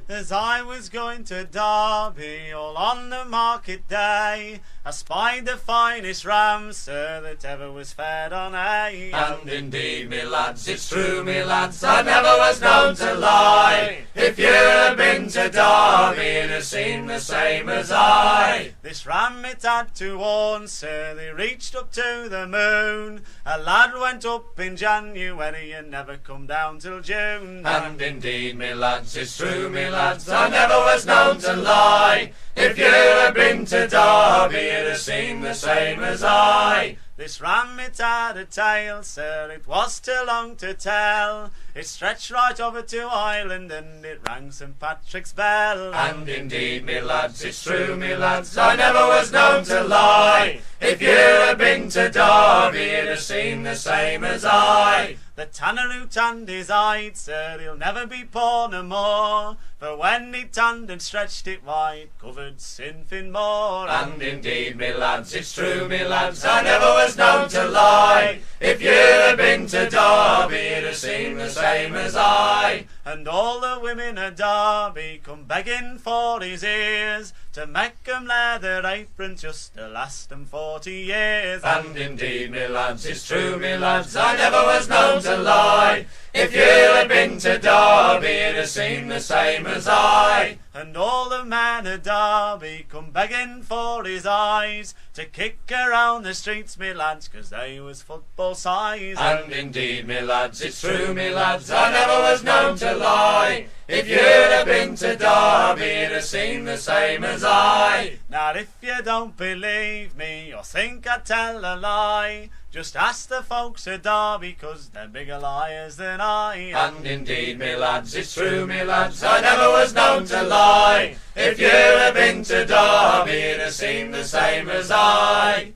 As I was going to Derby, all on the market day, I spied the finest ram, sir, that ever was fed on hay. And indeed, me lads, it's true, me lads, I never was known to lie. If you had been to Derby, you'd have seen the same as I. This ram it had 2 horns, sir, they reached up to the moon. A lad went up in January and never come down till June. And indeed, me lads, it's true, me lads, I never was known to lie. If you had been to Derby, you'd have seen the same as I. This ram it had a tail, sir, it was too long to tell. It stretched right over to Ireland and it rang St. Patrick's bell. And indeed, me lads, it's true, me lads, I never was known to lie. If you had been to Derby, you'd have seen the same as I. The tanner who tanned his hide, sir, he'll never be poor no more. For when he tanned and stretched it wide, covered Sinfin more. And indeed, me lads, it's true, me lads, I never was known to lie. If you had been to Derby, you'd have seen the same as I. And all the women of Derby come begging for his ears, to make 'em wear their aprons just to last 'em 40 years. And indeed, me lads, it's true, me lads, I never was known to lie. If you had been to Derby, you'd have seen the same as I. And all the men of Derby come begging for his eyes, to kick around the streets, me lads, 'cause they was football size. And indeed, me lads, it's true, me lads, I never was known to lie. If you'd have been to Derby, you'd have seen the same as I. Now if you don't believe me, or think I tell a lie, just ask the folks of Derby, 'cause they're bigger liars than I. And indeed, me lads, it's true, me lads, I never was known to lie. If you'd have been to Derby, you'd have seen the same as I.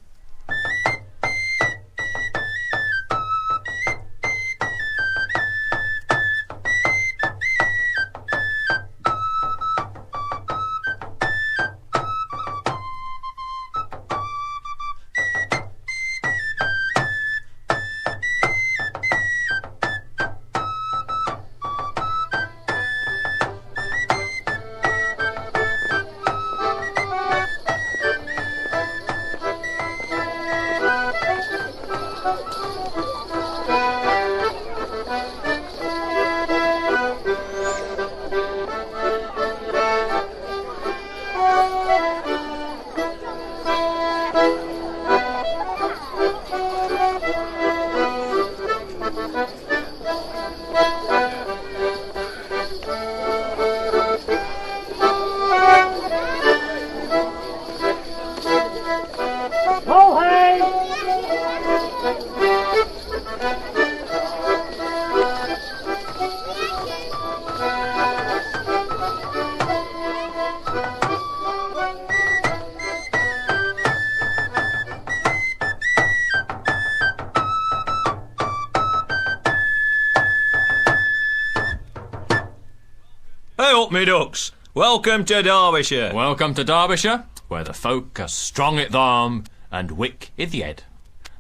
Hey up, me ducks. Welcome to Derbyshire. Welcome to Derbyshire, where the folk are strong i' the arm and wick i' the head.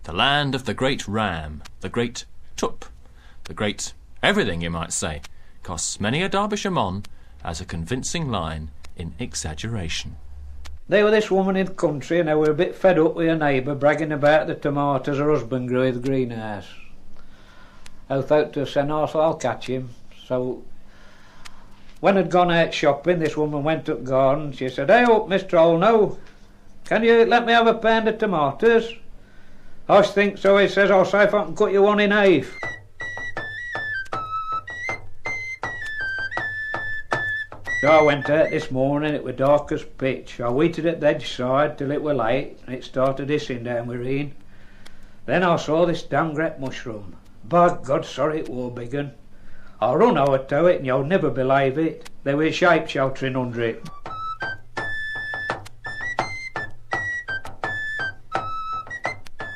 The land of the great ram, the great tup, the great everything, you might say, 'cause many a Derbyshire mon has a convincing line in exaggeration. There were this woman in the country, and they were a bit fed up with her neighbour bragging about the tomatoes her husband grew in the greenhouse. I thought to herself, "Oh, so I'll catch him." So when I'd gone out shopping, this woman went up garden. She said, "Hey up, Mr. Olno, can you let me have a pound of tomatoes?" "I think so," he says. "I'll see if I can cut you one in half." So I went out this morning, it was dark as pitch. I waited at the edge side till it were late, and it started hissing down with rain. Then I saw this damn great mushroom. By God, sorry it were big un. I run over to it, and you'll never believe it. There was shape sheltering under it.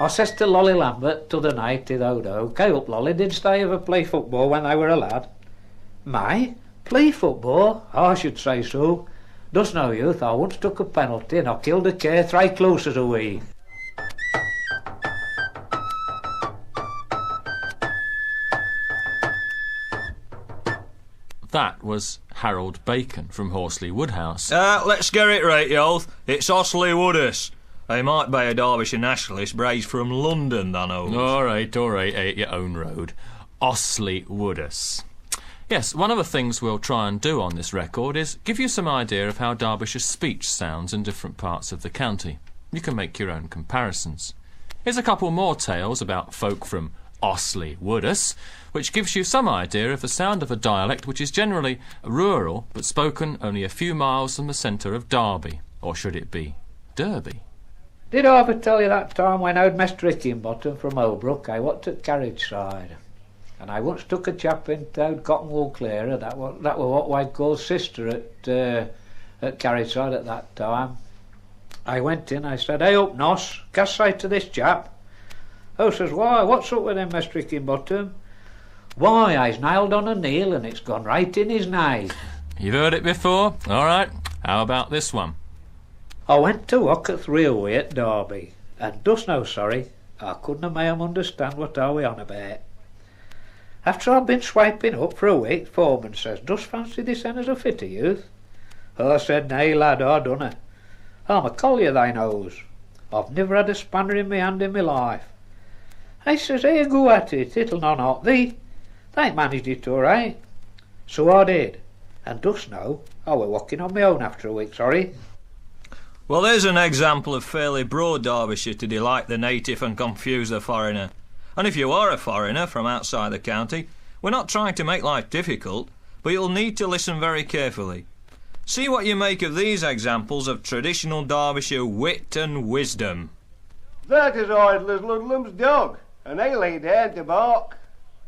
I says to Lolly Lambert t'other night, "Go up, Lolly, didst I ever play football when I were a lad?" "My? Play football? I should say so. Dost know, youth, I once took a penalty and I killed a care three close as a wee." That was Harold Bacon from Horsley Woodhouse. Let's get it right, y'all. It's Osley Woodus. He might be a Derbyshire nationalist, but he's from London, that knows. All right, at your own road. Osley Woodus. Yes, one of the things we'll try and do on this record is give you some idea of how Derbyshire speech sounds in different parts of the county. You can make your own comparisons. Here's a couple more tales about folk from Osley Woodus, which gives you some idea of the sound of a dialect which is generally rural but spoken only a few miles from the centre of Derby, or should it be Derby? Did I ever tell you that time when I'd Mr. Hickinbottom from Holbrook, I went to Carriage Side, and I once took a chap into Cottonwool Clearer, that was what I'd call sister at Carriage Side at that time. I went in, I said, "Hey up, Nos, cast sight to this chap." Oh, says, "Why, what's up with him, Mr. Hickinbottom?" "Why, I's nailed on a nail and it's gone right in his nose." You've heard it before? All right, how about this one? "I went to work at the railway at Derby, and dost know, sorry, I couldn't make 'em understand what I was on about. After I'd been swiping up for a week, foreman says, 'Dost fancy this hen as a fitter youth?' I said, 'Nay, lad, I dunna. I'm a collier, thy knows. I've never had a spanner in my hand in my life.' I says, 'Here, go at it, it'll not hurt thee. They managed it all right.' So I did, and dost know, I were walking on my own after a week, sorry." Well, there's an example of fairly broad Derbyshire to delight the native and confuse the foreigner. And if you are a foreigner from outside the county, we're not trying to make life difficult, but you'll need to listen very carefully. See what you make of these examples of traditional Derbyshire wit and wisdom. "That is idle as Ludlam's dog, and he lay down to bark."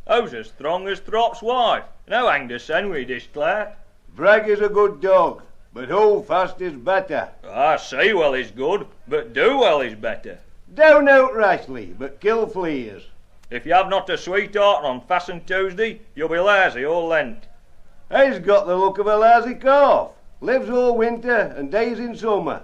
"How's as strong as Throp's wife, and how hanged a sen we declare." "Bragg is a good dog, but hold fast is better." "I say well is good, but do well is better." "Down out rashly, but kill fleas." "If you have not a sweetheart on Fasten Tuesday, you'll be lazy all Lent." "He's got the look of a lazy calf, lives all winter and days in summer."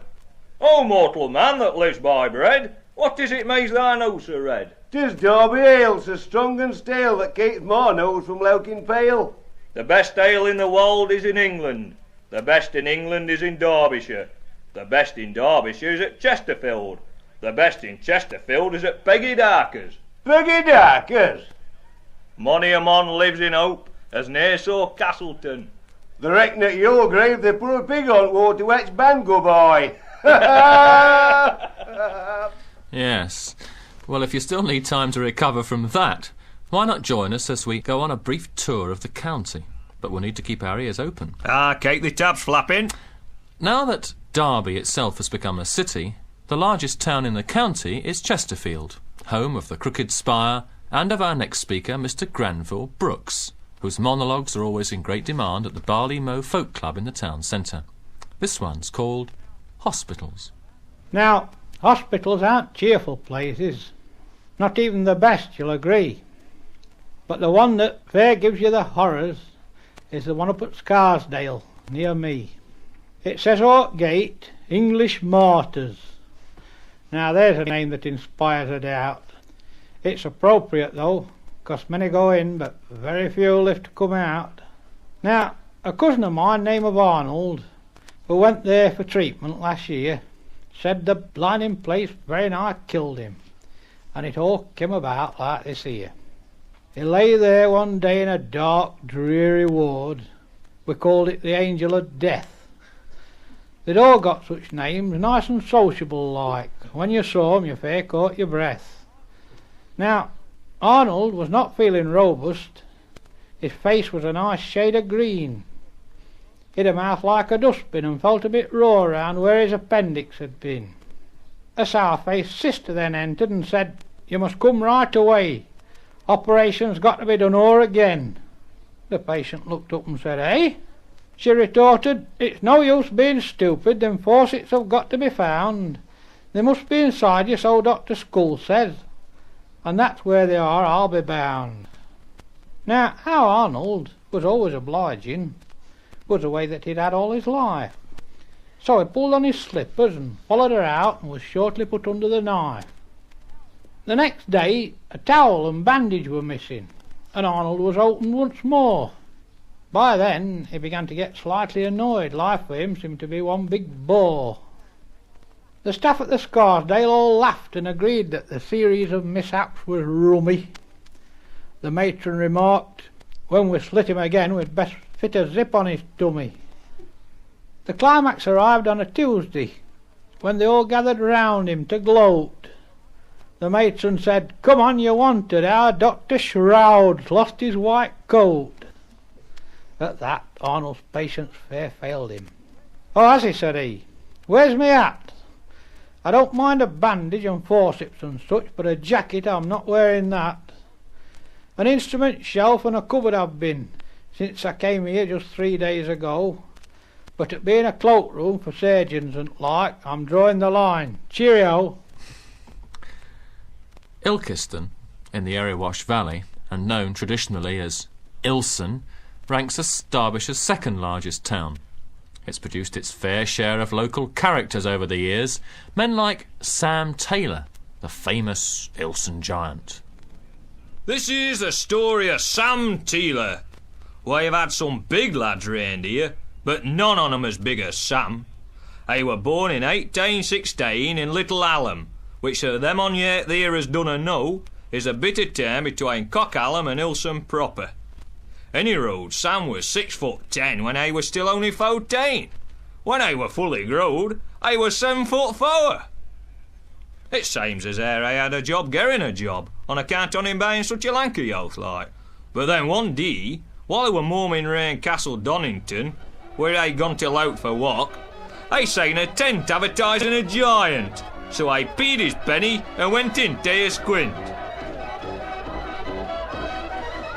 "O mortal man that lives by bread, what is it makes thy nose so red?" "'Tis Derby ale, so strong and stale, that keeps my nose from louking pale." "The best ale in the world is in England. The best in England is in Derbyshire. The best in Derbyshire is at Chesterfield. The best in Chesterfield is at Peggy Darker's." "Peggy Darker's?" "Mony a mon lives in hope, as near saw Castleton." "The reckon at your grave they put a pig on war to watch band go by." Yes. Well, if you still need time to recover from that, why not join us as we go on a brief tour of the county? But we'll need to keep our ears open. Keep the tabs flapping. Now that Derby itself has become a city, the largest town in the county is Chesterfield, home of the Crooked Spire and of our next speaker, Mr. Granville Brooks, whose monologues are always in great demand at the Barley Mow Folk Club in the town centre. This one's called Hospitals. Now, hospitals aren't cheerful places, not even the best, you'll agree. But the one that fair gives you the horrors is the one up at Scarsdale, near me. It says Oak Gate, English Martyrs. Now there's a name that inspires a doubt. It's appropriate though, 'cause many go in but very few live to come out. Now, a cousin of mine, name of Arnold, who went there for treatment last year, said the blinding place very nigh killed him, and it all came about like this here. He lay there one day in a dark, dreary ward. We called it the Angel of Death. They'd all got such names, nice and sociable like. When you saw 'em, you fair caught your breath. Now, Arnold was not feeling robust. His face was a nice shade of green. He'd a mouth like a dustbin and felt a bit raw round where his appendix had been. A sour-faced sister then entered and said, "You must come right away. Operation's got to be done o'er again." The patient looked up and said, "Eh?" She retorted, "It's no use being stupid, them faucets have got to be found. They must be inside you, so Dr. Skull says. And that's where they are, I'll be bound." Now, how Arnold was always obliging was the way that he'd had all his life. So he pulled on his slippers and followed her out and was shortly put under the knife. The next day a towel and bandage were missing, and Arnold was opened once more. By then he began to get slightly annoyed. Life for him seemed to be one big bore. The staff at the Scarsdale all laughed and agreed that the series of mishaps was rummy. The matron remarked, when we slit him again we'd best fit a zip on his tummy. The climax arrived on a Tuesday, when they all gathered round him to gloat. The matron said, "Come on, you wanted, our Dr. Shroud's lost his white coat." At that, Arnold's patience fair failed him. "Oh, has he?" said he. "Where's me hat? I don't mind a bandage and forceps and such, but a jacket, I'm not wearing that. An instrument shelf and a cupboard I've been, since I came here just 3 days ago. But it being a cloak room for surgeons and like, I'm drawing the line. Cheerio." Ilkeston, in the Erewash Valley, and known traditionally as Ilson, ranks as Derbyshire's second largest town. It's produced its fair share of local characters over the years, men like Sam Taylor, the famous Ilson giant. This is the story of Sam Taylor. We've had some big lads round here, but none on 'em as big as Sam. He were born in 1816 in Little Hallam, which to them on yet there as dunna know is a bit of town between Cockhallam and Ilson proper. Any road, Sam was 6'10" when he was still only 14. When he were fully growed, he was 7'4". It seems as how he had a job getting a job, on account on him being such a lanky youth like. But then one day, while he were mooming round Castle Donington, where he gone to lout for walk, he seen a tent advertising a giant, so he paid his penny and went in to a squint.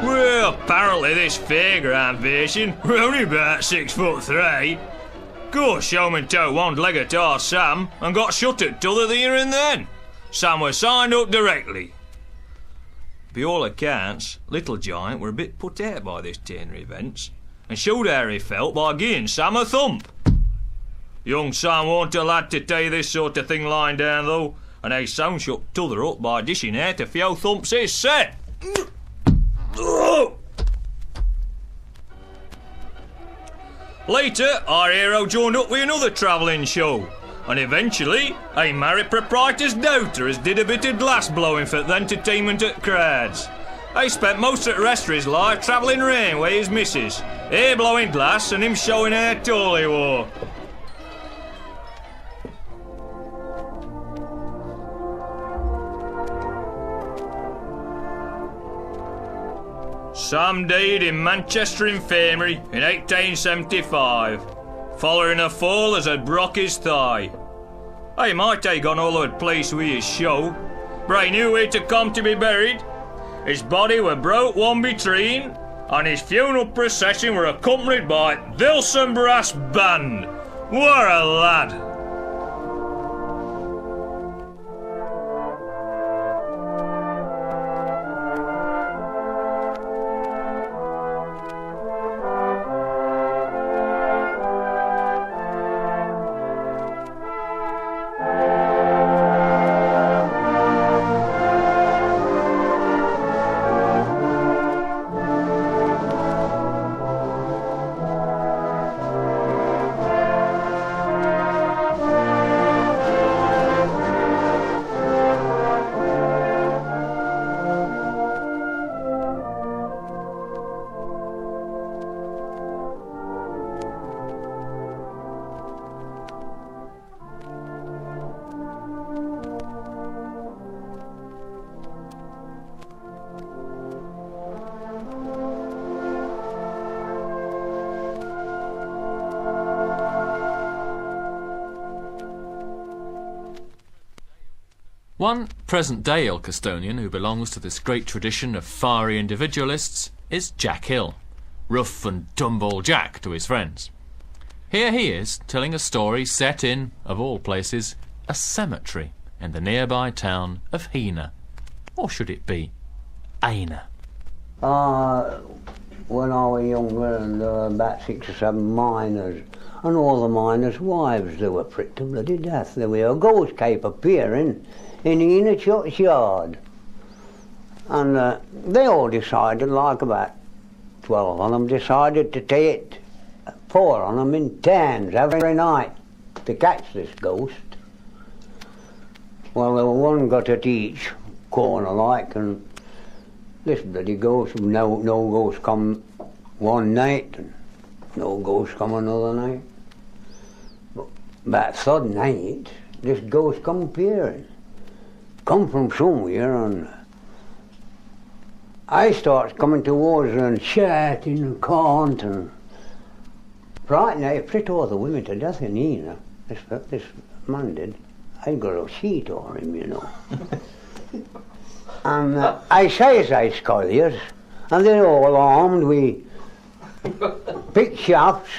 Well, apparently this fairground version were only about 6'3". Course, showman took one leg at our Sam and got shut at t'other there and then. Sam was signed up directly. By all accounts, Little Giant were a bit put out by this turn of events and showed how he felt by giving Sam a thump. Young Sam warn't a lad to take this sort of thing lying down though, and he soon shook t'other up by dishing out a few thumps his set. Later, our hero joined up with another travelling show, and eventually he married proprietor's daughter as did a bit of glass blowing for the entertainment at crowds. He spent most of the rest of his life travelling round with his missus, her blowing glass and him showing how tall he wore. Sam died in Manchester Infirmary in 1875, following a fall as had broke his thigh. He might have gone all over the place with his show, but he knew where to come to be buried. His body were broke one between, and his funeral procession were accompanied by the Ilson Brass Band. What a lad! One present-day Ilkestonian who belongs to this great tradition of fiery individualists is Jack Hill, rough and tumble Jack to his friends. Here he is telling a story set in, of all places, a cemetery in the nearby town of Heanor. Or should it be Aina? When I was younger, and there were about 6 or 7 miners, and all the miners' wives, they were pricked to bloody death. There were a ghost cape appearing in Heanor churchyard. And they all decided, like about 12 on them decided to take 4 on them in turns every night to catch this ghost. Well, there were one got at each corner like, and this bloody ghost, no ghost come one night and no ghost come another night. But that third night, this ghost come appearing. Come from somewhere, and I starts coming towards her and shouting and can't, and frightening. I pricked all the women to death in here. This man did. I got a sheet on him, you know. And I says I colliers, and they're all armed with pick shafts,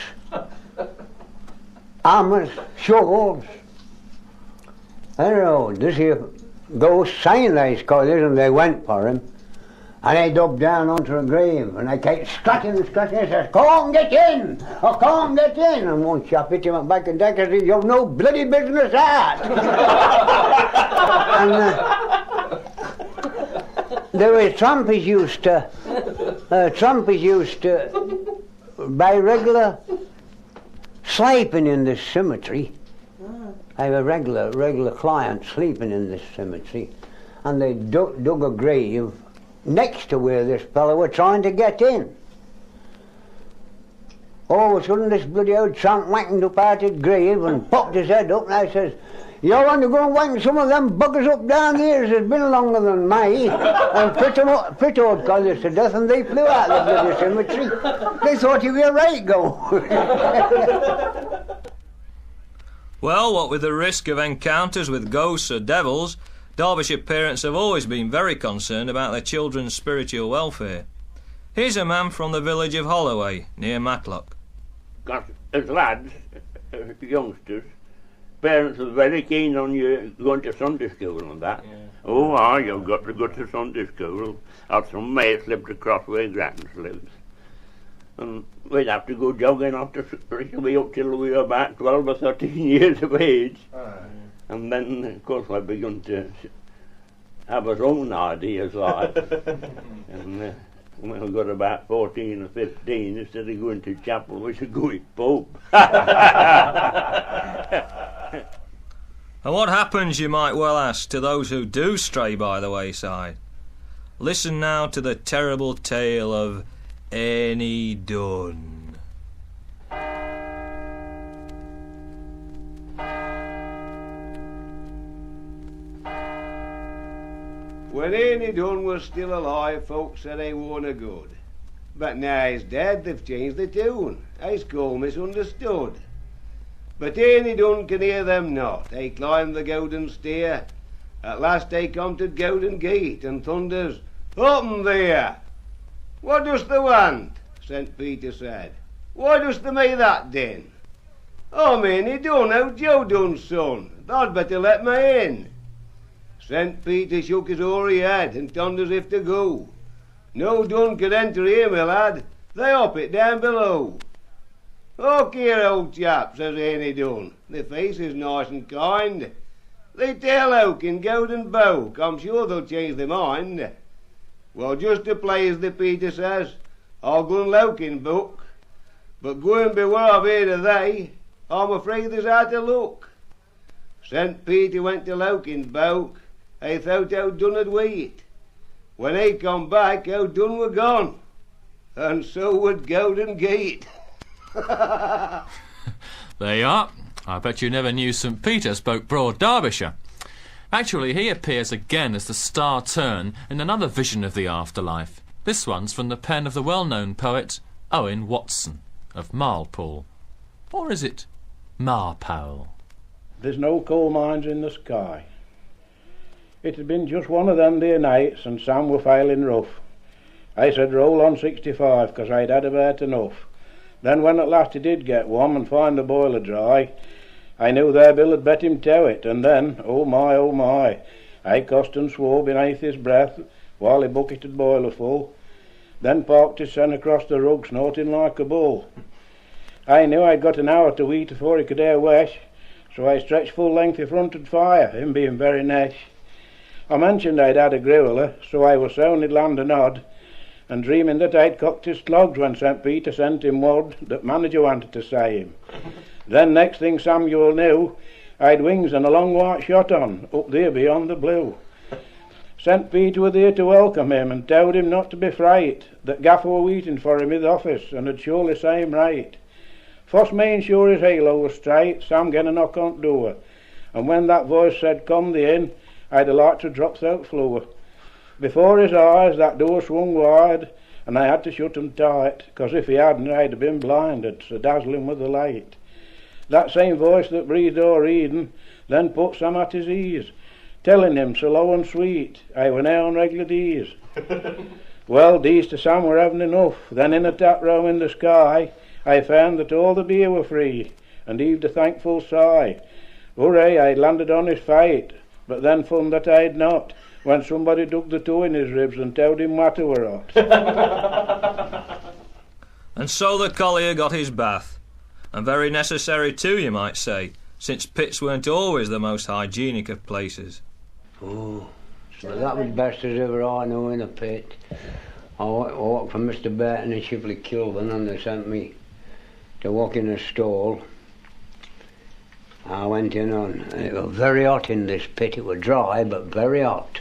hammers, shovels. I don't know, this here ghost saying these colliers, and they went for him. And I dug down onto a grave, and I kept scratching and scratching. He says, "Come get in! I can't get in!" And one chap hit him back and deck and said, "You've no bloody business at!" And there were trampies used to by regular sleeping in this cemetery. I have a regular client sleeping in this cemetery, and they dug a grave next to where this fellow were trying to get in. All of a sudden this bloody old tramp whacked up out his grave and popped his head up, and I says, "You want to go and whack some of them buggers up down here as has been longer than me?" And fit old colliers to death, and they flew out of the bloody cemetery. They thought he was a right go. Well, what with the risk of encounters with ghosts or devils, Derbyshire parents have always been very concerned about their children's spiritual welfare. Here's a man from the village of Holloway, near Matlock. Because as lads, youngsters, parents are very keen on you going to Sunday school and that. Yeah. Oh, you've got to go to Sunday school. Or some mates lived across where Grattan's lives. And we'd have to go jogging after way up till we were about 12 or 13 years of age. And then, of course, I begun to have our own ideas like. And when we got about 14 or 15, instead of going to chapel, we should go with Pope. And what happens, you might well ask, to those who do stray by the wayside? Listen now to the terrible tale of Annie Dunn. When Annie Dunn was still alive, folks said he wasn't good. But now he's dead, they've changed the tune. He's called misunderstood. But Annie Dunn can hear them not. They climbed the golden stair. At last they come to golden gate and thunders, "Open there!" "What dost thou want?" St. Peter said. "Why dost thou make that then?" "I'm Annie Dunn, old Joe Dunn's son. Thou'd better let me in." St. Peter shook his hoary head and turned as if to go. "No Dunn could enter here, my lad. They up it down below." "Look here, old chap," says Annie Dunn. "The face is nice and kind. They tell oak in golden bow. I'm sure they'll change their mind." "Well, just to play as the Peter says, I'll go and look in book. But go and beware of here to they. I'm afraid there's out of luck." St. Peter went to Lokin's boat. He thought how Dunn had wait. When he come back, how Dunn were gone. And so would Golden Gate. There you are. I bet you never knew St. Peter spoke broad Derbyshire. Actually, he appears again as the star turn in another vision of the afterlife. This one's from the pen of the well-known poet Owen Watson of Marlpole. Or is it Marpole? There's no coal mines in the sky. It had been just one of them dear nights, and Sam were failing rough. I said roll on 65, 'cause I'd had about enough. Then when at last he did get warm and find the boiler dry, I knew their Bill had bet him to it, and then, oh my, I cussed and swore beneath his breath while he bucketed boiler full, then parked his son across the rug snorting like a bull. I knew I'd got an hour to eat before he could hear wesh, so I stretched full length in front of fire, him being very nesh. I mentioned I'd had a griller, so I was sown he'd land a nod, and dreaming that I'd cocked his clogs when St. Peter sent him word that manager wanted to say him. Then next thing Samuel knew, I'd wings and a long white shot on, up there beyond the blue. St. Peter were there to welcome him and told him not to be fright, that Gaffer were waiting for him in the office and had surely say him right. First main sure his halo was straight, Sam get a knock on the door, and when that voice said come thee in, I'd a like to drop out floor. Before his eyes that door swung wide, and I had to shut 'em tight, 'cause if he hadn't I'd have been blinded, so dazzling with the light. That same voice that breathed o'er Eden then put Sam at his ease, telling him so low and sweet, I were now on regular D's. Well, D's to Sam were having enough. Then in a tap room in the sky, I found that all the beer were free, and heaved a thankful sigh. Hooray, I'd landed on his fight, but then found that I'd not, when somebody dug the toe in his ribs and told him what were hot. And so the collier got his bath. And very necessary too, you might say, since pits weren't always the most hygienic of places. Oh, so that was best as ever I know in a pit. I walked from Mr. Burton in Shipley Kilburn, and they sent me to walk in a stall. I went in on, and it was very hot in this pit. It was dry, but very hot.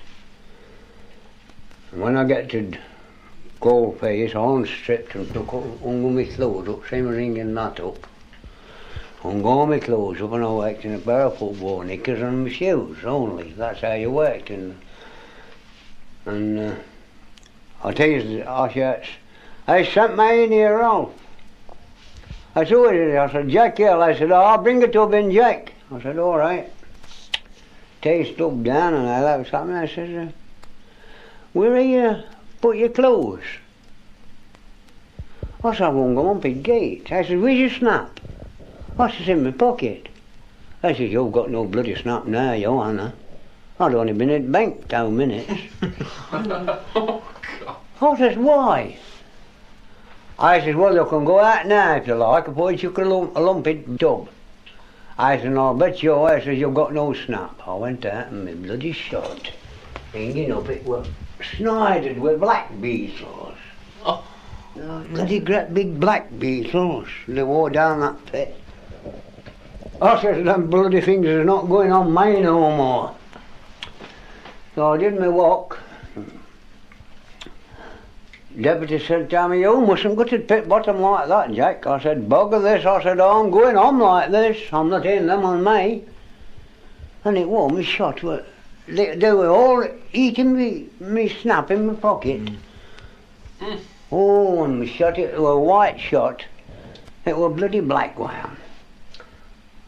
And when I get to gold face, I unstripped and took all my clothes up, same as ringing that up. Hung all my clothes up, and I worked in a pair of football knickers and my shoes only. That's how you worked. And I tell you, our shirts, I sent me in here, Ralph. I said, what is it? I said, Jack Hill. I said, oh, I'll bring it up in Jack. I said, all right. Taste up down, and I left something. I said, where are you put your clothes? I said, I won't go up in gate. I said, where's your snap? I said, in my pocket. I said, you've got no bloody snap now, Johanna. I'd only been at the bank 2 minutes. I said, why? I said, well, you can go out now if you like, before you took a lumpy tub. I said, no, I'll bet you, I said, you've got no snap. I went out and my bloody shot, hanging up, it was snidered with black beetles. Oh. Bloody great big black beetles. They wore down that pit. I said, them bloody things is not going on mine no more. So I did my walk. Deputy said to me, you mustn't go to the pit bottom like that, Jack. I said, bugger this. I said, oh, I'm going on like this. I'm not in them on me. And it was my shot. They were all eating me snap in my pocket. Oh, and my shot, it was a white shot. It was a bloody black one.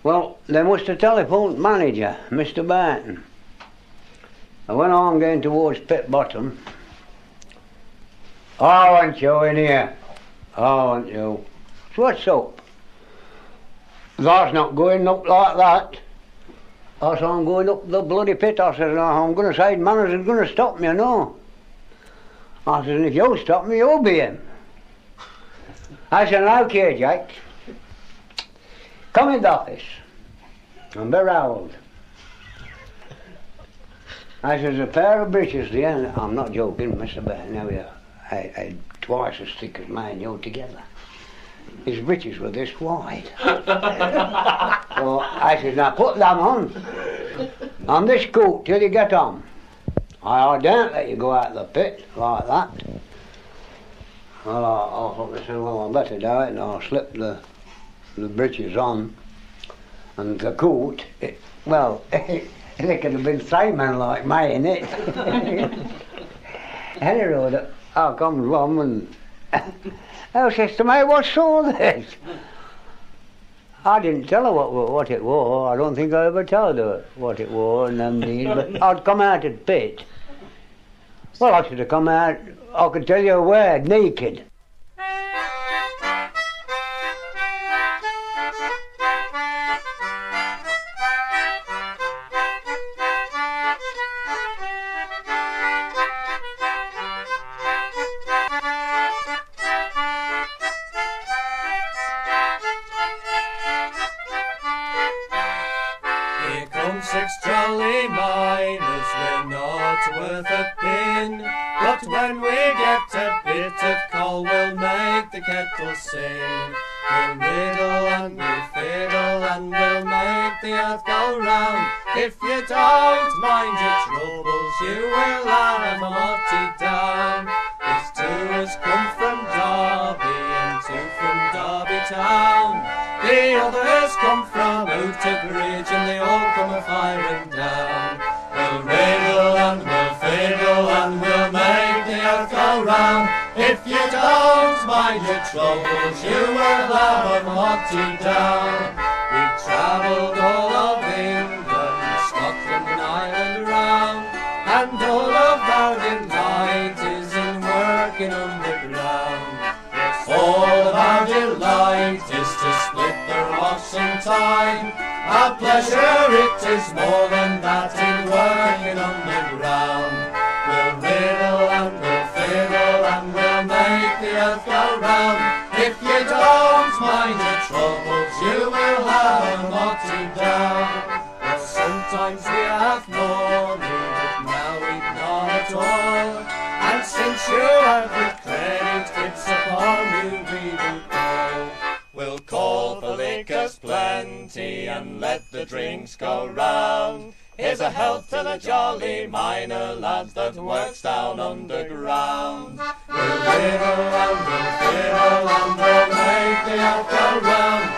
Well, they must have telephoned manager, Mr. Barton. I went on going towards pit bottom. I want you in here. I want you. So what's up? That's not going up like that. I said, I'm going up the bloody pit. I said, no, I'm going to say the manager's going to stop me, no. I said, if you stop me, you'll be him. I said, okay, Jack. Come in the office. I'm very old. I said, there's a pair of breeches there, and I'm not joking, Mr. Barton, now I twice as thick as mine, you together. His breeches were this wide. So I said, now put them on this coat till you get on. I don't let you go out of the pit like that. Well, I thought I said, well, I better do it, and I'll slip the breeches on. And the coat, it could have been Simon like me in it. Anyway, I comes along and I says to me, what's all this? I didn't tell her what it was. I don't think I ever told her what it was and them days, but I'd come out of the pit. Well, I should have come out, I could tell you a word, naked. Here come 6 jolly miners, we're not worth a pin. But when we get a bit of coal, we'll make the kettle sing. We'll riddle and we'll fiddle and we'll make the earth go round. If you don't mind your troubles, you will have a multi down. These two has come from Derby and two from Derby town. The others come from Outerbridge and they all come a-firing down. We'll riddle and we'll fiddle and we'll make the earth go round. If you don't mind your troubles, you will have a multi down. We've travelled all of England, Scotland and Ireland round, and all of our delight is in working underground. Yes, all of our delight is to split the rocks in time. Our pleasure it is more than that in working underground. We'll riddle and we'll fiddle and we'll make the earth go round. If you don't mind your troubles, you will have a multi down. Well, sometimes we have money, but now we've none at all. And since you have the credit, it's upon you we will call. We'll call for liquors plenty and let the drinks go round. Here's a health to the jolly miner lads that works down underground. We'll riddle and we'll fiddle and we'll make the earth go round.